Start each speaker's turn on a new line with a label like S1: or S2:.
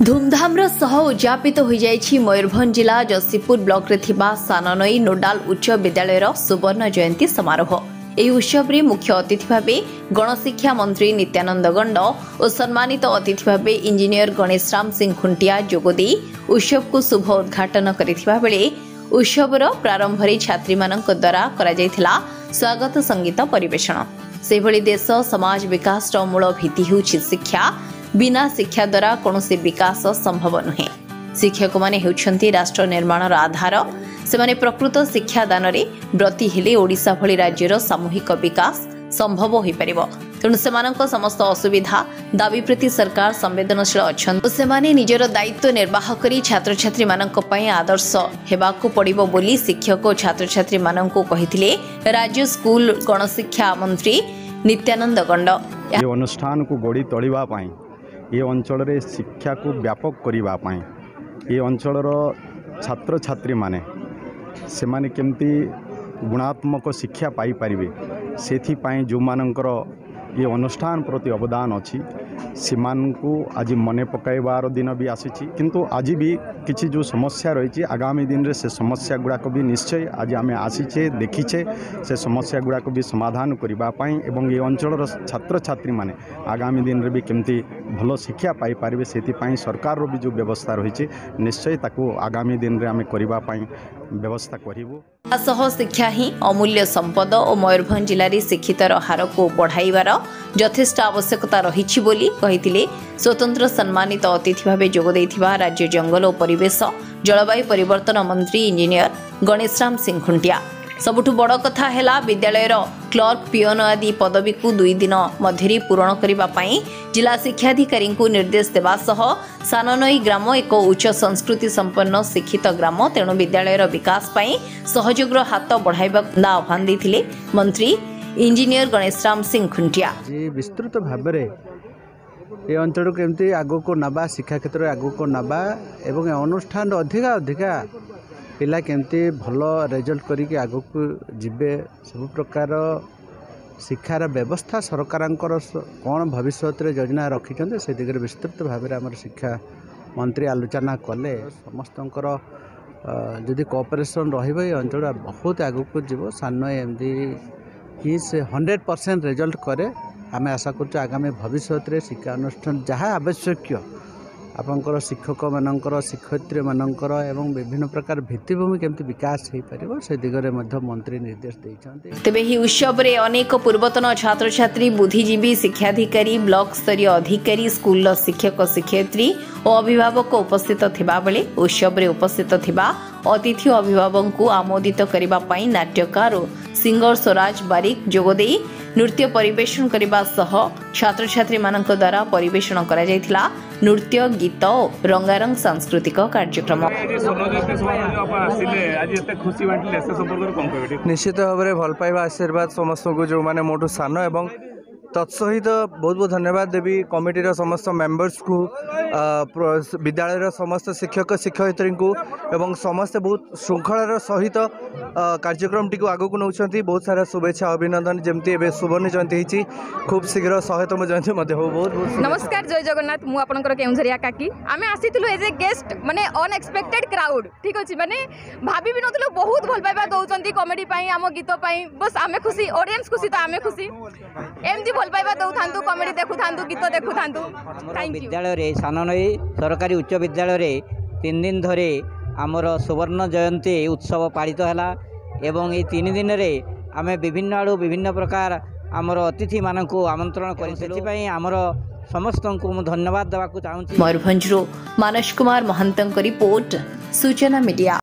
S1: धूमधाम सह उद्यापित हो जाइछि मयूरभंज जिला जसीपुर ब्लॉक रे थिबा साननई नोडाल उच्च विद्यालय सुवर्ण जयंती समारोह। ଏହି ଉତ୍ସବରେ ମୁଖ୍ୟ ଅତିଥି ଭାବେ ଗଣଶିକ୍ଷା ମନ୍ତ୍ରୀ ନିତ୍ୟାନନ୍ଦ ଗଣ୍ଡ ଓ ସମ୍ମାନିତ ଅତିଥି ଭାବେ ଇଞ୍ଜିନିୟର ଗଣେଶ ରାମ ସିଂ ଖୁଣ୍ଟିଆ ଯୋଗଦେଇ ଉତ୍ସବକୁ ଶୁଭ ଉଦ୍ଘାଟନ କରିଥିବା ବେଳେ ଉତ୍ସବର ପ୍ରାରମ୍ଭରେ ଛାତ୍ରୀମାନଙ୍କ ଦ୍ୱାରା କରାଯାଇଥିଲା ସ୍ୱାଗତ ସଙ୍ଗୀତ ପରିବେଷଣ। ସେଭଳି ଦେଶ ସମାଜ ବିକାଶର ମୂଳ ଭିତ୍ତି ହେଉଛି ଶିକ୍ଷା। ବିନା ଶିକ୍ଷା ଦ୍ୱାରା କୌଣସି ବିକାଶ ସମ୍ଭବ ନୁହେଁ। ଶିକ୍ଷକମାନେ ହେଉଛନ୍ତି ରାଷ୍ଟ୍ର ନିର୍ମାଣର ଆଧାର। ସେମାନେ ପ୍ରକୃତ ଶିକ୍ଷାଦାନରେ ବ୍ରତୀ ହେଲେ ଓଡ଼ିଶା ଭଳି ରାଜ୍ୟର ସାମୂହିକ ବିକାଶ ସମ୍ଭବ ହୋଇପାରିବ। ତେଣୁ ସେମାନଙ୍କ ସମସ୍ତ ଅସୁବିଧା ଦାବି ପ୍ରତି ସରକାର ସମ୍ବେଦନଶୀଳ ଅଛନ୍ତି। ସେମାନେ ନିଜର ଦାୟିତ୍ୱ ନିର୍ବାହ କରି ଛାତ୍ରଛାତ୍ରୀମାନଙ୍କ ପାଇଁ ଆଦର୍ଶ ହେବାକୁ ପଡ଼ିବ ବୋଲି ଶିକ୍ଷକ ଓ ଛାତ୍ରଛାତ୍ରୀମାନଙ୍କୁ କହିଥିଲେ ରାଜ୍ୟ ସ୍କୁଲ ଗଣଶିକ୍ଷା ମନ୍ତ୍ରୀ ନିତ୍ୟାନନ୍ଦ ଗଣ୍ଡ।
S2: ଏ ଅନୁଷ୍ଠାନକୁ ଗଢ଼ି ତୋଳିବା ପାଇଁ, ଏ ଅଞ୍ଚଳରେ ଶିକ୍ଷାକୁ ବ୍ୟାପକ କରିବା ପାଇଁ, ଏ ଅଞ୍ଚଳର ଛାତ୍ରଛାତ୍ରୀମାନେ ସେମାନେ କେମିତି ଗୁଣାତ୍ମକ ଶିକ୍ଷା ପାଇପାରିବେ ସେଥିପାଇଁ ଯେଉଁମାନଙ୍କର ଏ ଅନୁଷ୍ଠାନ ପ୍ରତି ଅବଦାନ ଅଛି ସେମାନଙ୍କୁ ଆଜି ମନେ ପକାଇବାର ଦିନ ବି ଆସିଛି। କିନ୍ତୁ ଆଜି ବି କିଛି ଯେଉଁ ସମସ୍ୟା ରହିଛି ଆଗାମୀ ଦିନରେ ସେ ସମସ୍ୟା ଗୁଡ଼ାକ ବି ନିଶ୍ଚୟ ଆଜି ଆମେ ଆସିଛେ ଦେଖିଛେ ସେ ସମସ୍ୟା ଗୁଡ଼ାକ ବି ସମାଧାନ କରିବା ପାଇଁ ଏବଂ ଏ ଅଞ୍ଚଳର ଛାତ୍ରଛାତ୍ରୀମାନେ ଆଗାମୀ ଦିନରେ ବି କେମିତି ଭଲ ଶିକ୍ଷା ପାଇପାରିବେ ସେଥିପାଇଁ ସରକାରର ବି ଯେଉଁ ବ୍ୟବସ୍ଥା ରହିଛି ନିଶ୍ଚୟ ତାକୁ ଆଗାମୀ ଦିନରେ ଆମେ କରିବା ପାଇଁ ବ୍ୟବସ୍ଥା କରିବୁ।
S1: ସହ ଶିକ୍ଷା ହିଁ ଅମୂଲ୍ୟ ସମ୍ପଦ ଓ ମୟୂରଭଞ୍ଜ ଜିଲ୍ଲାରେ ଶିକ୍ଷିତର ହାରକୁ ବଢ଼ାଇବାର ଯଥେଷ୍ଟ ଆବଶ୍ୟକତା ରହିଛି ବୋଲି କହିଥିଲେ ସ୍ୱତନ୍ତ୍ର ସମ୍ମାନିତ ଅତିଥି ଭାବେ ଯୋଗ ଦେଇଥିବା ରାଜ୍ୟ ଜଙ୍ଗଲ ଓ ପରିବେଶ ଜଳବାୟୁ ପରିବର୍ତ୍ତନ ମନ୍ତ୍ରୀ ଇଞ୍ଜିନିୟର ଗଣେଶ ରାମ ସିଂ ଖୁଣ୍ଟିଆ। ସବୁଠୁ ବଡ଼ କଥା ହେଲା ବିଦ୍ୟାଳୟର କ୍ଲର୍କ ପିଅନ ଆଦି ପଦବୀକୁ 2 ଦିନ ମଧ୍ୟରେ ପୂରଣ କରିବା ପାଇଁ ଜିଲ୍ଲା ଶିକ୍ଷାଧିକାରୀଙ୍କୁ ନିର୍ଦ୍ଦେଶ ଦେବା ସହ ସାନନଇ ଗ୍ରାମ ଏକ ଉଚ୍ଚ ସଂସ୍କୃତି ସମ୍ପନ୍ନ ଶିକ୍ଷିତ ଗ୍ରାମ। ତେଣୁ ବିଦ୍ୟାଳୟର ବିକାଶ ପାଇଁ ସହଯୋଗର ହାତ ବଢ଼ାଇବାକୁ ଆହ୍ୱାନ ଦେଇଥିଲେ ମନ୍ତ୍ରୀ ଇଞ୍ଜିନିୟର ଗଣେଶ ରାମ ସିଂ ଖୁଣ୍ଟିଆ।
S3: ବିସ୍ତୃତ ଭାବରେ ଏ ଅଞ୍ଚଳକୁ କେମିତି ଆଗକୁ ନେବା, ଶିକ୍ଷା କ୍ଷେତ୍ରରେ ଆଗକୁ ନେବା ଏବଂ ଏ ଅନୁଷ୍ଠାନ ଅଧିକା ପିଲା କେମିତି ଭଲ ରେଜଲ୍ଟ କରିକି ଆଗକୁ ଯିବେ, ସବୁ ପ୍ରକାର ଶିକ୍ଷାର ବ୍ୟବସ୍ଥା ସରକାରଙ୍କର କ'ଣ ଭବିଷ୍ୟତରେ ଯୋଜନା ରଖିଛନ୍ତି ସେ ଦିଗରେ ବିସ୍ତୃତ ଭାବରେ ଆମର ଶିକ୍ଷା ମନ୍ତ୍ରୀ ଆଲୋଚନା କଲେ। ସମସ୍ତଙ୍କର ଯଦି କୋଅପରେସନ୍ ରହିବ ଏ ଅଞ୍ଚଳ ବହୁତ ଆଗକୁ ଯିବ। ସାନ ଏମିତି ହିଁ ସେ 100% ରେଜଲ୍ଟ କରେ। ଆମେ ଆଶା କରୁଛୁ ଆଗାମୀ ଭବିଷ୍ୟତରେ ଶିକ୍ଷା ଅନୁଷ୍ଠାନ ଯାହା ଆବଶ୍ୟକୀୟ ଆପଣଙ୍କର ଶିକ୍ଷକମାନଙ୍କର, ଶିକ୍ଷୟିତ୍ରୀମାନଙ୍କର ଏବଂ ବିଭିନ୍ନ ପ୍ରକାର ଭିତ୍ତିଭୂମି କେମିତି ବିକାଶ ହୋଇପାରିବ ସେ ଦିଗରେ ମଧ୍ୟ ମନ୍ତ୍ରୀ ନିର୍ଦ୍ଦେଶ ଦେଇଛନ୍ତି।
S1: ତେବେ ଏହି ଉତ୍ସବରେ ଅନେକ ପୂର୍ବତନ ଛାତ୍ରଛାତ୍ରୀ, ବୁଦ୍ଧିଜୀବୀ, ଶିକ୍ଷାଧିକାରୀ, ବ୍ଲକ ସ୍ତରୀୟ ଅଧିକାରୀ, ସ୍କୁଲର ଶିକ୍ଷକ, ଶିକ୍ଷୟିତ୍ରୀ ଓ ଅଭିଭାବକ ଉପସ୍ଥିତ ଥିବାବେଳେ ଉତ୍ସବରେ ଉପସ୍ଥିତ ଥିବା ଅତିଥି ଓ ଅଭିଭାବକଙ୍କୁ ଆମୋଦିତ କରିବା ପାଇଁ ନାଟ୍ୟକାର ଓ ସିଙ୍ଗର ସ୍ୱରାଜ ବାରିକ ଯୋଗଦେଇ ନୃତ୍ୟ ପରିବେଷଣ କରିବା ସହ ଛାତ୍ରଛାତ୍ରୀମାନଙ୍କ ଦ୍ୱାରା ପରିବେଷଣ କରାଯାଇଥିଲା ନୃତ୍ୟ, ଗୀତ ଓ ରଙ୍ଗାରଙ୍ଗ ସାଂସ୍କୃତିକ କାର୍ଯ୍ୟକ୍ରମ।
S4: ନିଶ୍ଚିତ ଭାବରେ ଭଲ ପାଇବା ଆଶୀର୍ବାଦ ସମସ୍ତଙ୍କୁ ଯେଉଁମାନେ ମୋଠୁ ସାନ ଏବଂ ତତ୍ସହିତ ବହୁତ ବହୁତ ଧନ୍ୟବାଦ ଦେବି କମିଟିର ସମସ୍ତ ମେମ୍ବର୍ସକୁ, ବିଦ୍ୟାଳୟର ସମସ୍ତ ଶିକ୍ଷକ ଶିକ୍ଷୟିତ୍ରୀଙ୍କୁ ଏବଂ ସମସ୍ତେ ବହୁତ ଶୃଙ୍ଖଳାର ସହିତ କାର୍ଯ୍ୟକ୍ରମଟିକୁ ଆଗକୁ ନେଉଛନ୍ତି। ବହୁତ ସାରା ଶୁଭେଚ୍ଛା ଅଭିନନ୍ଦନ। ଯେମିତି ଏବେ ସୁବର୍ଣ୍ଣ ଜୟନ୍ତୀ ହେଇଛି, ଖୁବ୍ ଶୀଘ୍ର 100ତମ ଜୟନ୍ତୀ ମଧ୍ୟ ହେବ। ବହୁତ ବହୁତ
S5: ନମସ୍କାର, ଜୟ ଜଗନ୍ନାଥ। ମୁଁ ଆପଣଙ୍କର କେଉଁଝରିଆ କାକି। ଆମେ ଆସିଥିଲୁ ଏଜ୍ ଏ ଗେଷ୍ଟ, ମାନେ ଅନଏକ୍ସପେକ୍ଟେଡ୍ କ୍ରାଉଡ୍। ଠିକ୍ ଅଛି, ମାନେ ଭାବି ବି ନଥିଲୁ ବହୁତ ଭଲ ପାଇବା ଦେଉଛନ୍ତି କମେଡି ପାଇଁ, ଆମ ଗୀତ ପାଇଁ। ବସ୍ ଆମେ ଖୁସି, ଅଡ଼ିଏନ୍ସ ଖୁସି ତ ଆମେ ଖୁସି। ଏମିତି ଭଲ ପାଇବା ଦେଉଥାନ୍ତୁ, କମେଡି ଦେଖୁଥାନ୍ତୁ, ଗୀତ ଦେଖୁଥାନ୍ତୁ।
S6: ବିଦ୍ୟାଳୟରେ ସାନନଇ ସରକାରୀ ଉଚ୍ଚ ବିଦ୍ୟାଳୟରେ 3 ଦିନ ଧରି ଆମର ସୁବର୍ଣ୍ଣ ଜୟନ୍ତୀ ଉତ୍ସବ ପାଳିତ ହେଲା ଏବଂ ଏହି 3 ଦିନରେ ଆମେ ବିଭିନ୍ନ ଆଡ଼ୁ ବିଭିନ୍ନ ପ୍ରକାର ଆମର ଅତିଥିମାନଙ୍କୁ ଆମନ୍ତ୍ରଣ କରି ସେଥିପାଇଁ ଆମର ସମସ୍ତଙ୍କୁ ମୁଁ ଧନ୍ୟବାଦ ଦେବାକୁ ଚାହୁଁଛି।
S1: ମୟୂରଭଞ୍ଜରୁ ମାନସ କୁମାର ମହାନ୍ତଙ୍କ ରିପୋର୍ଟ, ସୂଚନା ମିଡ଼ିଆ।